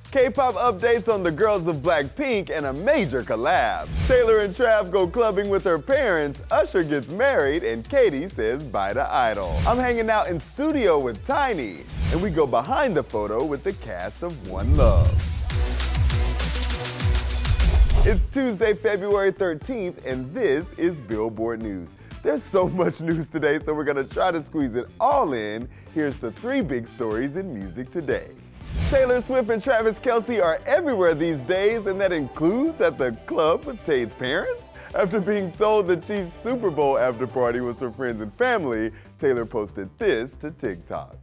K-pop updates on the girls of BLACKPINK and a major collab. Taylor and Trav go clubbing with her parents, Usher gets married, and Katy says bye to Idol. I'm hanging out in studio with Tainy, and we go behind the photo with the cast of One Love. It's Tuesday, February 13th, and this is Billboard News. There's so much news today, so we're gonna try to squeeze it all in. Here's the 3 big stories in music today. Taylor Swift and Travis Kelce are everywhere these days, and that includes at the club with Tay's parents. After being told the Chiefs' Super Bowl after party was for friends and family, Taylor posted this to TikTok.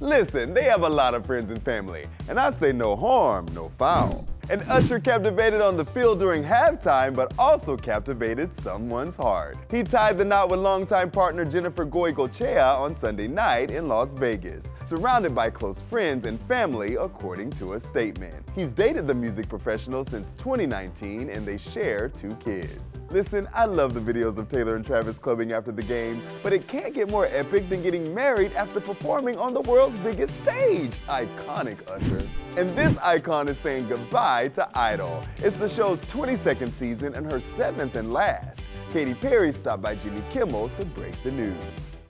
Listen, they have a lot of friends and family, and I say no harm, no foul. And Usher captivated on the field during halftime, but also captivated someone's heart. He tied the knot with longtime partner Jennifer Goicoechea on Sunday night in Las Vegas, surrounded by close friends and family, according to a statement. He's dated the music professional since 2019, and they share 2 kids. Listen, I love the videos of Taylor and Travis clubbing after the game, but it can't get more epic than getting married after performing on the world's biggest stage. Iconic, Usher. And this icon is saying goodbye to Idol. It's the show's 22nd season and her 7th and last. Katy Perry stopped by Jimmy Kimmel to break the news.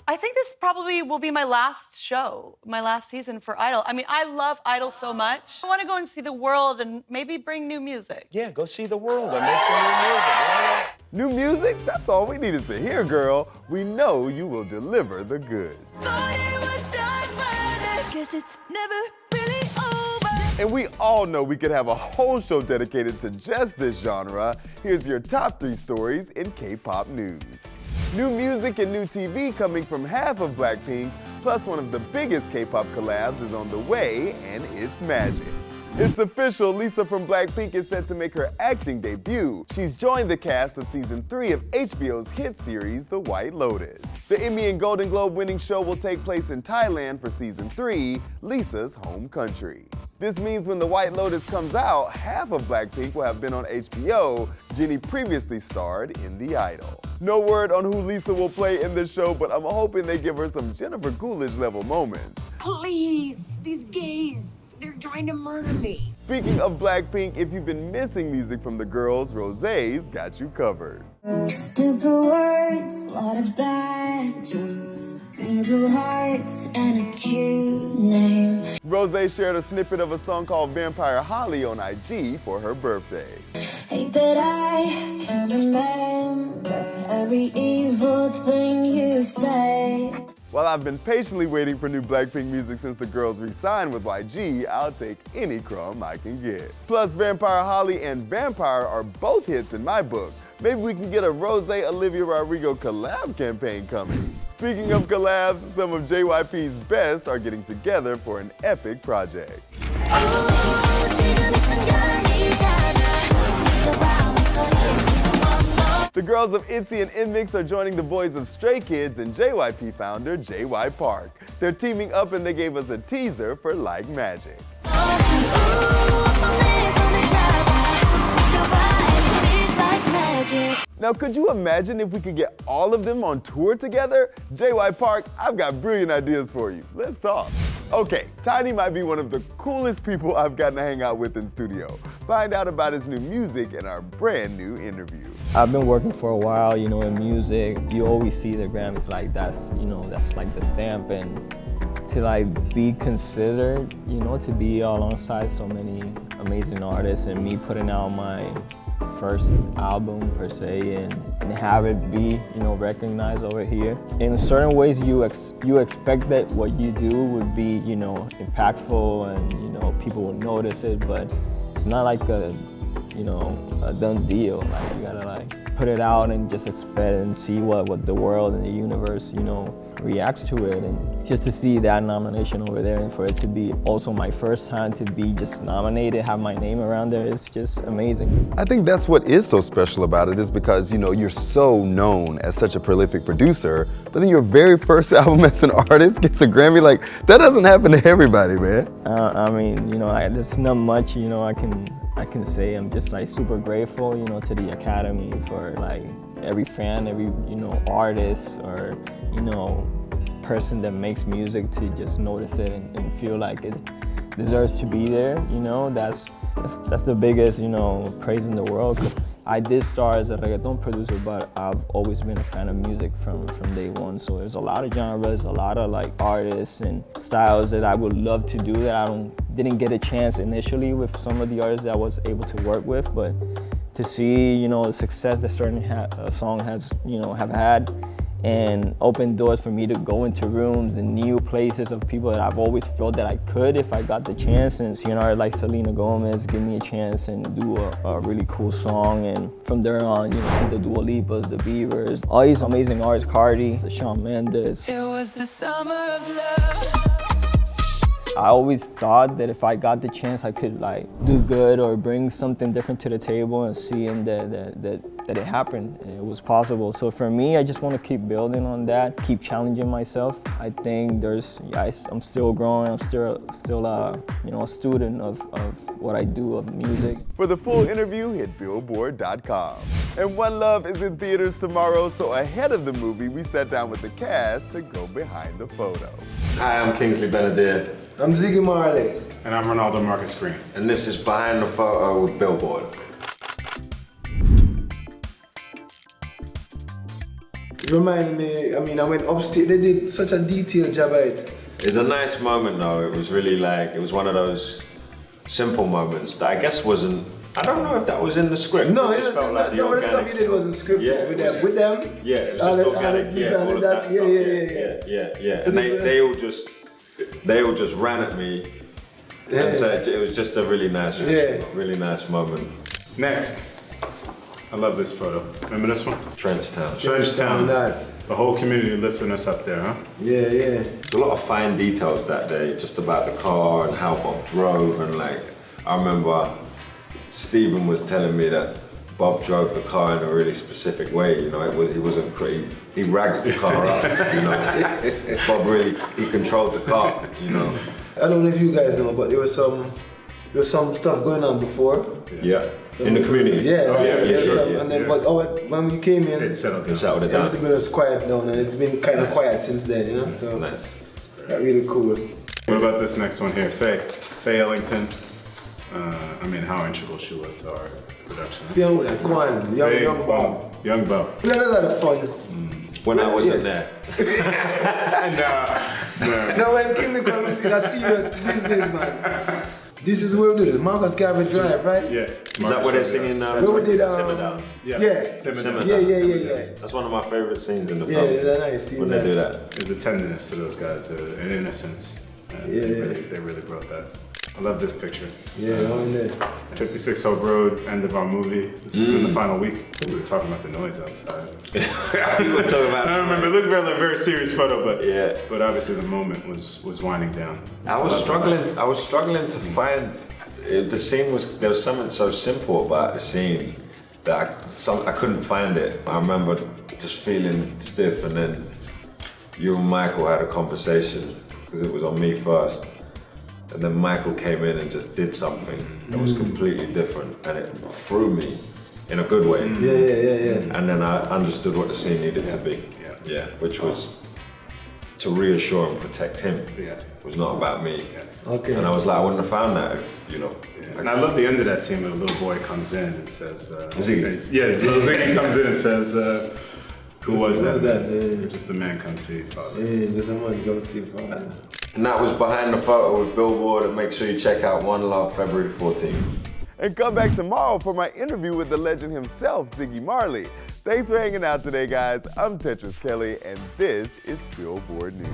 I think this probably will be my last show, my last season for Idol. I mean, I love Idol so much. I want to go and see the world and maybe bring new music. Yeah, go see the world and make some new music. Yeah. New music? That's all we needed to hear, girl. We know you will deliver the goods. Guess it's never really over. And we all know we could have a whole show dedicated to just this genre. Here's your top 3 stories in K-pop news. New music and new TV coming from half of BLACKPINK, plus one of the biggest K-pop collabs is on the way, and it's magic. It's official, Lisa from BLACKPINK is set to make her acting debut. She's joined the cast of season 3 of HBO's hit series, The White Lotus. The Emmy and Golden Globe winning show will take place in Thailand for season 3, Lisa's home country. This means when The White Lotus comes out, half of BLACKPINK will have been on HBO. Jennie previously starred in The Idol. No word on who Lisa will play in the show, but I'm hoping they give her some Jennifer Coolidge level moments. Please, these gays, they're trying to murder me. Speaking of BLACKPINK, if you've been missing music from the girls, Rosé's got you covered. Stupid words, a lot of bad jokes, angel hearts, and a cute name. Rosé shared a snippet of a song called Vampire Holly on IG for her birthday. Hate that I can remember every evil thing you say. While I've been patiently waiting for new BLACKPINK music since the girls re-signed with YG, I'll take any crumb I can get. Plus, Vampire Holly and Vampire are both hits in my book. Maybe we can get a Rosé-Olivia Rodrigo collab campaign coming. Speaking of collabs, some of JYP's best are getting together for an epic project. The girls of ITZY and NMIXX are joining the boys of Stray Kids and JYP founder J.Y.Park. They're teaming up and they gave us a teaser for Like Magic. Now, could you imagine if we could get all of them on tour together? J.Y.Park, I've got brilliant ideas for you. Let's talk. Okay, Tainy might be one of the coolest people I've gotten to hang out with in studio. Find out about his new music in our brand new interview. I've been working for a while, in music. You always see the Grammys like that's like the stamp, and to be considered, to be alongside so many amazing artists and me putting out my first album per se and have it be recognized over here. In certain ways you expect that what you do would be impactful and people will notice it, but it's not like a done deal. You gotta put it out and just expect and see what the world and the universe reacts to it. And just to see that nomination over there and for it to be also my first time to be just nominated, have my name around there, it's just amazing. I think that's what is so special about it, is because you're so known as such a prolific producer, but then your very first album as an artist gets a Grammy. That doesn't happen to everybody, man. I mean, there's not much I can I can say I'm just like super grateful, you know, to the Academy for like every fan, every, you know, artist or, you know, person that makes music to just notice it and feel like it deserves to be there, you know. That's the biggest, you know, praise in the world. I did start as a reggaeton producer, but I've always been a fan of music from day one. So there's a lot of genres, a lot of like artists and styles that I would love to do that I didn't get a chance initially with some of the artists that I was able to work with. But to see, you know, the success that certain song has, you know, have had, and open doors for me to go into rooms and new places of people that I've always felt that I could if I got the chance. And seeing artists like Selena Gomez give me a chance and do a really cool song. And from there on, you know, see the Dua Lipas, the Biebers, all these amazing artists, Cardi, the Shawn Mendes. It was the summer of love. I always thought that if I got the chance, I could like do good or bring something different to the table, and seeing that it happened, and it was possible. So for me, I just want to keep building on that, keep challenging myself. I think I'm still growing. I'm still you know, a student of what I do of music. For the full interview, hit Billboard.com. And One Love is in theaters tomorrow, so ahead of the movie, we sat down with the cast to go behind the photo. Hi, I'm Kingsley Bel-Adir. I'm Ziggy Marley. And I'm Reinaldo Marcus Green. And this is Behind the Photo with Billboard. It reminded me, I mean, I went upstate, they did such a detailed job at it. It's a nice moment though. It was really like, it was one of those simple moments that I guess wasn't, I don't know if that was in the script. No, it just felt like the the stuff organic you did wasn't scripted. Yeah, with them. Yeah, it was just organic. Yeah, all of that stuff. Yeah. So and they all just ran at me. Yeah. And so it was just a really nice moment. Next. I love this photo. Remember this one? Trenchtown. Trenchtown. The whole community lifting us up there, huh? Yeah. There's a lot of fine details that day, just about the car and how Bob drove, and like, I remember Stephen was telling me that Bob drove the car in a really specific way, you know, he wasn't crazy. He rags the car up, you know. Bob really, he controlled the car, you know. I don't know if you guys know, but there was some stuff going on before. Yeah. In the community. And then, but when we came in, it settled it down. Everything was quiet down, and it's been kind of quiet since then, you know. So nice. That's really cool. What about this next one here, Faye Ellington? I mean, how integral she was to our production. Young Bob. Young Bob. We had a lot of fun. When I wasn't there. No, when Kingsley comes, it's a serious business, man. This is where we do it. Marcus Garvey Drive, right? Yeah. Is that what they're singing now? Where we did Simmer Down. Yeah. Simmer Down. Yeah. That's one of my favorite scenes in the film. Yeah, that's nice. When they do that. There's a tenderness to those guys, an innocence. And they really brought that. I love this picture. Yeah, I'm in there. 56 Hope Road, end of our movie. This was in the final week. We were talking about the noise outside. We were talking about. I remember. It looked like a very serious photo, but obviously the moment was winding down. I was struggling to find. The scene there was something so simple about the scene that I couldn't find it. I remember just feeling stiff, and then you and Michael had a conversation because it was on me first. And then Michael came in and just did something that was completely different, and it threw me in a good way. Yeah. And then I understood what the scene needed to be. Yeah. Which was to reassure and protect him. Yeah. It was not about me. Yeah. Okay. And I was like, I wouldn't have found that if, you know. Yeah. And I love the end of that scene where the little boy comes in and says, Ziggy. Yes, little Ziggy comes in and says, who was that? Yeah. Just the man come see father. Yeah, there's someone come see father. And that was Behind the Photo with Billboard, and make sure you check out One Love February 14th. And come back tomorrow for my interview with the legend himself, Ziggy Marley. Thanks for hanging out today, guys. I'm Tetris Kelly, and this is Billboard News.